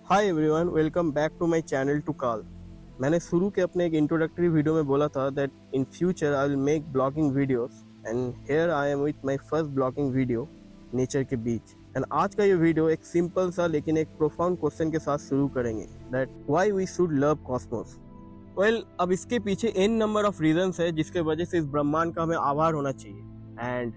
Hi everyone, welcome back to my channel to call. मैंने शुरू के अपने एक इंट्रोडक्टरी वीडियो में बोला था that in future I will make blogging videos and here I am with my first blogging video nature के बीच। And आज का ये वीडियो एक सिंपल सा लेकिन एक प्रोफाउंड क्वेश्चन के साथ शुरू करेंगे that why we should love cosmos. Well, अब इसके पीछे एन नंबर ऑफ रीजंस है जिसके वजह से इस ब्रह्मांड का हमें आभार होना चाहिए। And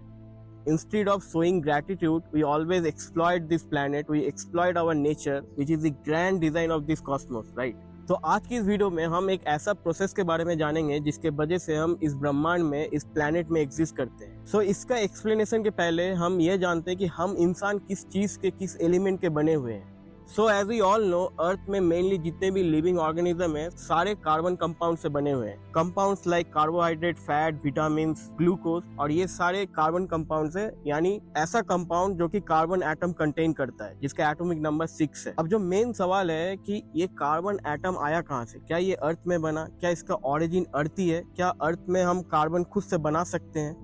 instead of showing gratitude, we always exploit this planet, we exploit our nature, which is the grand design of this cosmos, right? तो आज की इस वीडियो में हम एक ऐसा प्रोसेस के बारे में जानेंगे जिसके वजह से हम इस ब्रह्मांड में, इस प्लेनेट में एग्जिस्ट करते हैं। सो इसका एक्सप्लेनेशन के पहले हम ये जानते हैं कि हम इंसान किस चीज के, किस एलिमेंट के बने हुए हैं। So as we all know, earth में मेनली जितने भी लिविंग ऑर्गेनिज्म है सारे कार्बन कंपाउंड से बने हुए हैं। Compounds like carbohydrate, fat, vitamin, glucose, और ये सारे कार्बन कंपाउंड्स है, यानी ऐसा कंपाउंड जो कि कार्बन एटम कंटेन करता है जिसका एटॉमिक नंबर 6 है। अब जो मेन सवाल है कि ये कार्बन एटम आया कहाँ से? क्या ये अर्थ में बना? क्या इसका ओरिजिन अर्थ ही है? क्या अर्थ में हम कार्बन खुद से बना सकते हैं?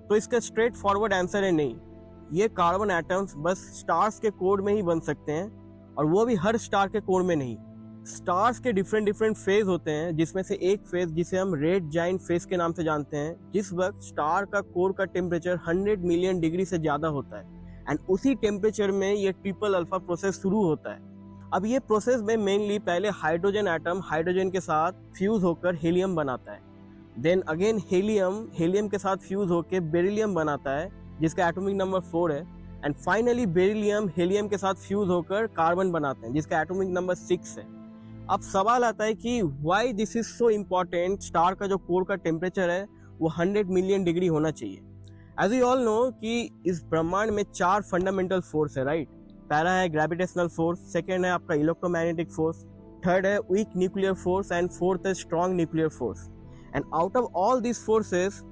तो इसका स्ट्रेट फॉरवर्ड आंसर है नहीं। ये कार्बन एटम्स बस स्टार्स के कोर में ही बन सकते हैं, और वो भी हर स्टार के कोर में नहीं। स्टार्स के डिफरेंट फेज होते हैं, जिसमें से एक फेज जिसे हम रेड जाइंट फेज के नाम से जानते हैं, जिस वक्त स्टार का कोर का टेम्परेचर 100 मिलियन डिग्री से ज्यादा होता है। एंड उसी टेम्परेचर में ये ट्रिपल अल्फा प्रोसेस शुरू होता है। अब ये प्रोसेस में मेनली पहले हाइड्रोजन एटम हाइड्रोजन के साथ फ्यूज होकर हीलियम बनाता है। देन अगेन हीलियम के साथ फ्यूज होकर बेरिलियम बनाता है जिसका एटॉमिक नंबर 4 है। एंड फाइनली बेरिलियम हीलियम के साथ फ्यूज होकर कार्बन बनाते हैं जिसका एटॉमिक नंबर 6 है। अब सवाल आता है कि why this is so important. Star का जो कोर का टेम्परेचर है वो 100 मिलियन डिग्री होना चाहिए। एज यू ऑल नो कि इस ब्रह्मांड में 4 फंडामेंटल फोर्स है, राइट? पहला है ग्रेविटेशनल फोर्स, सेकेंड है आपका इलेक्ट्रोमैग्नेटिक फोर्स, थर्ड है weak nuclear force, and fourth है strong nuclear force. And out of all this forces,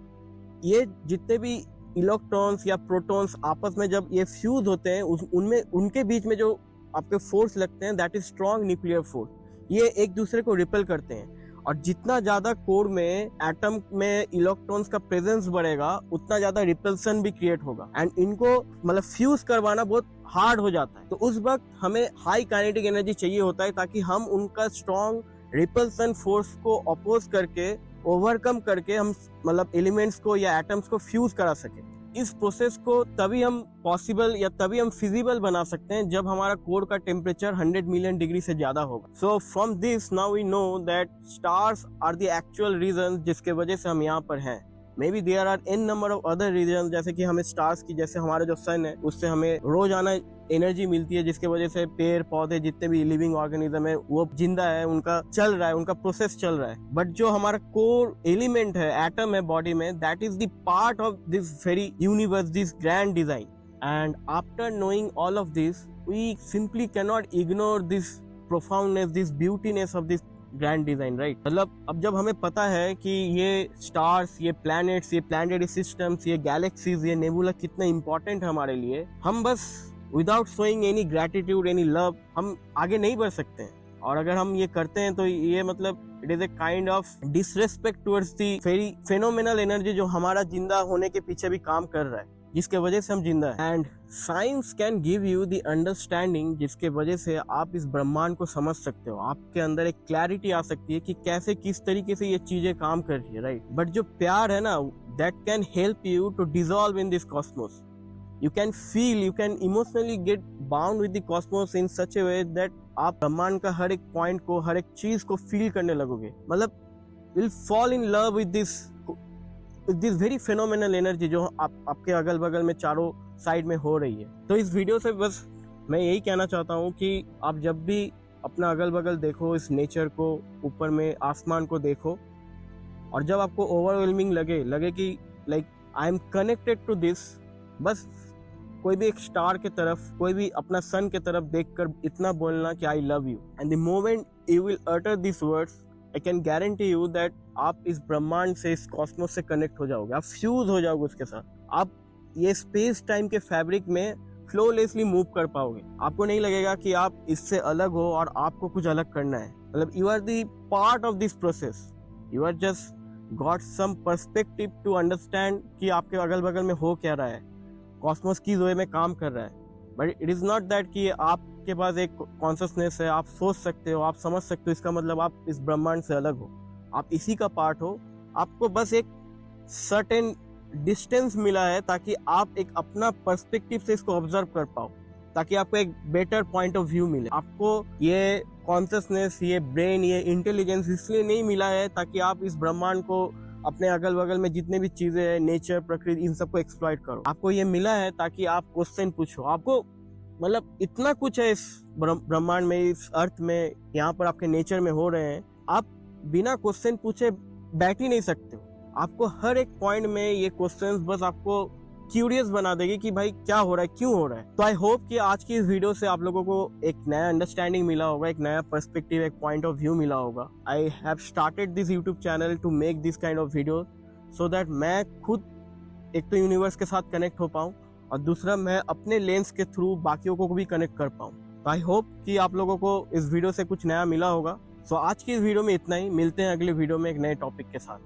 ये जितने भी इलेक्ट्रॉन्स या प्रोटॉन्स आपस में जब ये फ्यूज होते हैं उनमें उनके बीच में जो आपके फोर्स लगते हैं that is strong nuclear force. ये एक दूसरे को रिपेल करते हैं, और जितना ज्यादा कोर में एटम में इलेक्ट्रॉन्स का प्रेजेंस बढ़ेगा उतना ज्यादा रिपल्सन भी क्रिएट होगा, एंड इनको मतलब फ्यूज करवाना बहुत हार्ड हो जाता है। तो उस वक्त हमें हाई काइनेटिक एनर्जी चाहिए होता है ताकि हम उनका स्ट्रॉन्ग रिपल्सन फोर्स को अपोज करके, ओवरकम करके हम मतलब एलिमेंट्स को या एटम्स को फ्यूज करा सके। इस प्रोसेस को तभी हम पॉसिबल या तभी हम फिजिबल बना सकते हैं जब हमारा कोर का टेम्परेचर 100 मिलियन डिग्री से ज्यादा होगा। So from this now we know that stars are the actual reason जिसके वजह से हम यहाँ पर हैं। Maybe there are an number of other reason, जैसे कि हमें स्टार्स की, जैसे हमारा जो सन है उससे हमें रोजाना एनर्जी मिलती है जिसके वजह से पेड़ पौधे जितने भी लिविंग ऑर्गेनिज्म है वो जिंदा है, उनका चल रहा है, उनका प्रोसेस चल रहा है। बट जो हमारा कोर एलिमेंट है, एटम है बॉडी में, that is the part of this very universe, this grand design. And after knowing all of this we simply cannot ignore this profoundness, this beautiness of this grand design, right? मतलब अब जब हमें पता है कि ये stars, ये planets, ये प्लैनेटरी सिस्टम्स, ये गैलेक्सीज, ये नेबुला कितना इंपॉर्टेंट है हमारे लिए, हम बस without showing any gratitude, any love, हम आगे नहीं बढ़ सकते हैं। और अगर हम ये करते हैं तो ये मतलब it is a kind of disrespect towards the very phenomenal energy जो हमारा जिंदा होने के पीछे भी काम कर रहा है, जिसके वजह से हम जिंदा हैं। And science can give you the understanding जिसके वजह से आप इस ब्रह्मांड को समझ सकते हो। आपके अंदर एक क्लैरिटी आ सकती है कि कैसे, किस तरीके से ये चीजें काम कर रही है, राइट? बट जो प्यार है ना, that can help you to dissolve in this cosmos. You can feel, you can emotionally get bound with the cosmos in such a way that आप ब्रह्मांड का हर एक पॉइंट को, हर एक चीज को फील करने लगोगे। मतलब will fall in love with this very phenomenal energy जो आपके अगल बगल में चारों साइड में हो रही है। तो इस वीडियो से बस मैं यही कहना चाहता हूँ कि आप जब भी अपना अगल बगल देखो, इस नेचर को, ऊपर में आसमान को देखो, और जब आपको ओवरवेलमिंग लगे कि like I am connected to this, बस कोई भी एक स्टार के तरफ, कोई भी अपना सन के तरफ देखकर इतना बोलना कि I love you. And the moment you will utter this words, I can guarantee you that आप इस ब्रह्मांड से, इस कॉस्मोस से कनेक्ट हो जाओगे, आप फ्यूज हो जाओगे उसके साथ। आप ये स्पेस टाइम के फैब्रिक में फ्लोलेसली मूव कर पाओगे। आपको नहीं लगेगा कि आप इससे अलग हो और आपको कुछ अलग करना है। मतलब you are the part of this process, you are just got some perspective to understand कि आपके अगल बगल में हो क्या रहा है, कॉस्मोस किस वे में काम कर रहा है। But it is not that कि आप आपके पास एक कॉन्शियसनेस है, आप सोच सकते हो, आप समझ सकते हो, इसका मतलब आप इस ब्रह्मांड से अलग हो, आप इसी का पार्ट हो। आपको बस एक सर्टेन डिस्टेंस मिला है ताकि आप एक अपना पर्सपेक्टिव से इसको ऑब्जर्व कर पाओ, ताकि आपको एक बेटर पॉइंट ऑफ व्यू मिले। आपको ये कॉन्शियसनेस, ये ब्रेन, ये इंटेलिजेंस इसलिए नहीं मिला है ताकि आप इस ब्रह्मांड को, अपने अगल बगल में जितने भी चीजें हैं, नेचर, प्रकृति, इन सबको एक्सप्लॉइट करो। आपको ये मिला है ताकि आप क्वेश्चन पूछो। आपको मतलब इतना कुछ है इस ब्रह्मांड में, इस अर्थ में, यहाँ पर आपके नेचर में हो रहे हैं, आप बिना क्वेश्चन पूछे बैठ ही नहीं सकते हो। आपको हर एक पॉइंट में ये क्वेश्चंस बस आपको क्यूरियस बना देगी कि भाई क्या हो रहा है, क्यों हो रहा है। तो आई होप कि आज की इस वीडियो से आप लोगों को एक नया अंडरस्टैंडिंग मिला होगा, एक नया पर्सपेक्टिव, एक पॉइंट ऑफ व्यू मिला होगा। I have started this YouTube channel to make this kind of video so that मैं खुद एक तो यूनिवर्स के साथ कनेक्ट हो पाऊँ, और दूसरा मैं अपने लेंस के थ्रू बाकियों को भी कनेक्ट कर पाऊँ। तो आई होप कि आप लोगों को इस वीडियो से कुछ नया मिला होगा। सो आज की इस वीडियो में इतना ही। मिलते हैं अगले वीडियो में एक नए टॉपिक के साथ।